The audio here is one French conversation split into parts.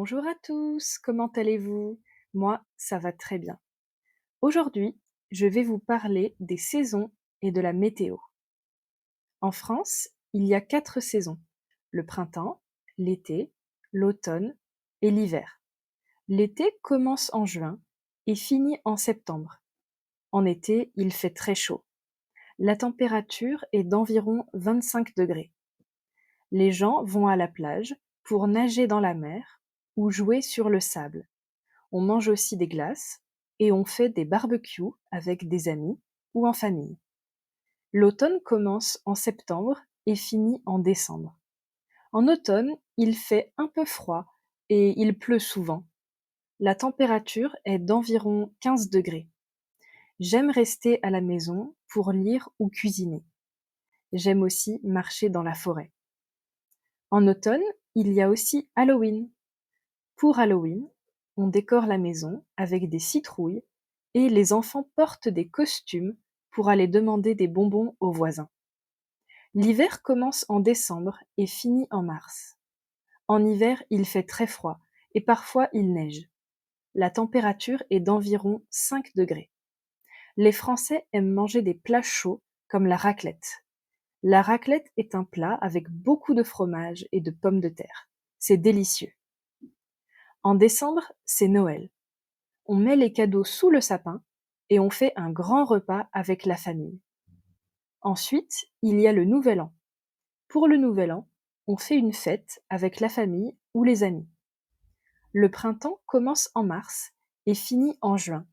Bonjour à tous, comment allez-vous? Moi, ça va très bien. Aujourd'hui, je vais vous parler des saisons et de la météo. En France, il y a 4 saisons: le printemps, l'été, l'automne et l'hiver. L'été commence en juin et finit en septembre. En été, il fait très chaud. La température est d'environ 25 degrés. Les gens vont à la plage pour nager dans la mer ou jouer sur le sable. On mange aussi des glaces et on fait des barbecues avec des amis ou en famille. L'automne commence en septembre et finit en décembre. En automne, il fait un peu froid et il pleut souvent. La température est d'environ 15 degrés. J'aime rester à la maison pour lire ou cuisiner. J'aime aussi marcher dans la forêt. En automne, il y a aussi Halloween. Pour Halloween, on décore la maison avec des citrouilles et les enfants portent des costumes pour aller demander des bonbons aux voisins. L'hiver commence en décembre et finit en mars. En hiver, il fait très froid et parfois il neige. La température est d'environ 5 degrés. Les Français aiment manger des plats chauds comme la raclette. La raclette est un plat avec beaucoup de fromage et de pommes de terre. C'est délicieux. En décembre, c'est Noël. On met les cadeaux sous le sapin et on fait un grand repas avec la famille. Ensuite, il y a le Nouvel An. Pour le Nouvel An, on fait une fête avec la famille ou les amis. Le printemps commence en mars et finit en juin.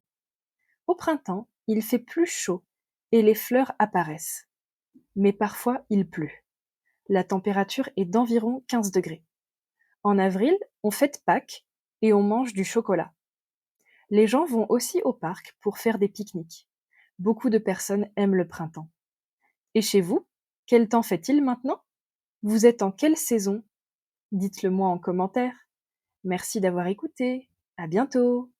Au printemps, il fait plus chaud et les fleurs apparaissent. Mais parfois, il pleut. La température est d'environ 15 degrés. En avril, on fête Pâques et on mange du chocolat. Les gens vont aussi au parc pour faire des pique-niques. Beaucoup de personnes aiment le printemps. Et chez vous, quel temps fait-il maintenant? Vous êtes en quelle saison? Dites-le moi en commentaire. Merci d'avoir écouté. À bientôt.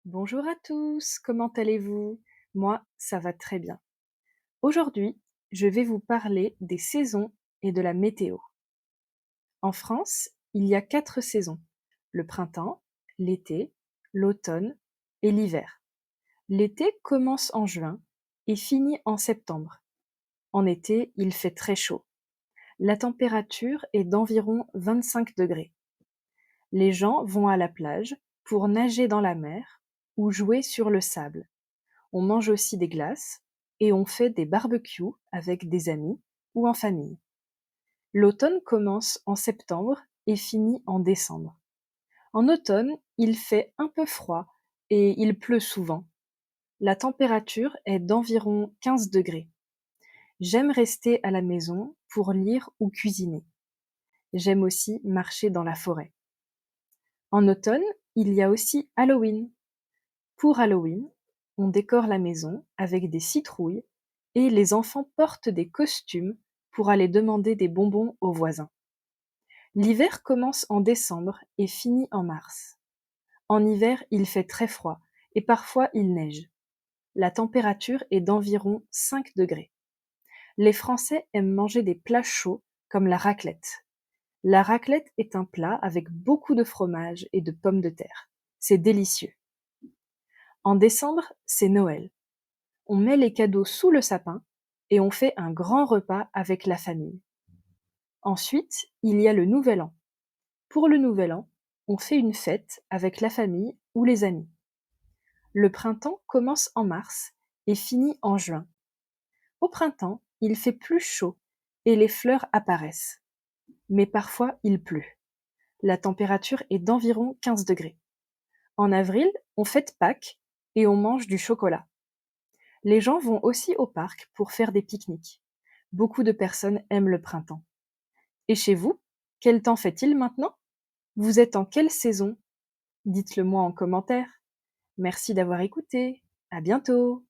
Bonjour à tous, comment allez-vous? Moi, ça va très bien. Aujourd'hui, je vais vous parler des saisons et de la météo. En France, il y a 4 saisons: le printemps, l'été, l'automne et l'hiver. L'été commence en juin et finit en septembre. En été, il fait très chaud. La température est d'environ 25 degrés. Les gens vont à la plage pour nager dans la mer ou jouer sur le sable. On mange aussi des glaces et on fait des barbecues avec des amis ou en famille. L'automne commence en septembre et finit en décembre. En automne, il fait un peu froid et il pleut souvent. La température est d'environ 15 degrés. J'aime rester à la maison pour lire ou cuisiner. J'aime aussi marcher dans la forêt. En automne, il y a aussi Halloween. Pour Halloween, on décore la maison avec des citrouilles et les enfants portent des costumes pour aller demander des bonbons aux voisins. L'hiver commence en décembre et finit en mars. En hiver, il fait très froid et parfois il neige. La température est d'environ 5 degrés. Les Français aiment manger des plats chauds comme la raclette. La raclette est un plat avec beaucoup de fromage et de pommes de terre. C'est délicieux. En décembre, c'est Noël. On met les cadeaux sous le sapin et on fait un grand repas avec la famille. Ensuite, il y a le Nouvel An. Pour le Nouvel An, on fait une fête avec la famille ou les amis. Le printemps commence en mars et finit en juin. Au printemps, il fait plus chaud et les fleurs apparaissent. Mais parfois il pleut. La température est d'environ 15 degrés. En avril, on fête Pâques et on mange du chocolat. Les gens vont aussi au parc pour faire des pique-niques. Beaucoup de personnes aiment le printemps. Et chez vous, quel temps fait-il maintenant? Vous êtes en quelle saison? Dites-le moi en commentaire. Merci d'avoir écouté. À bientôt.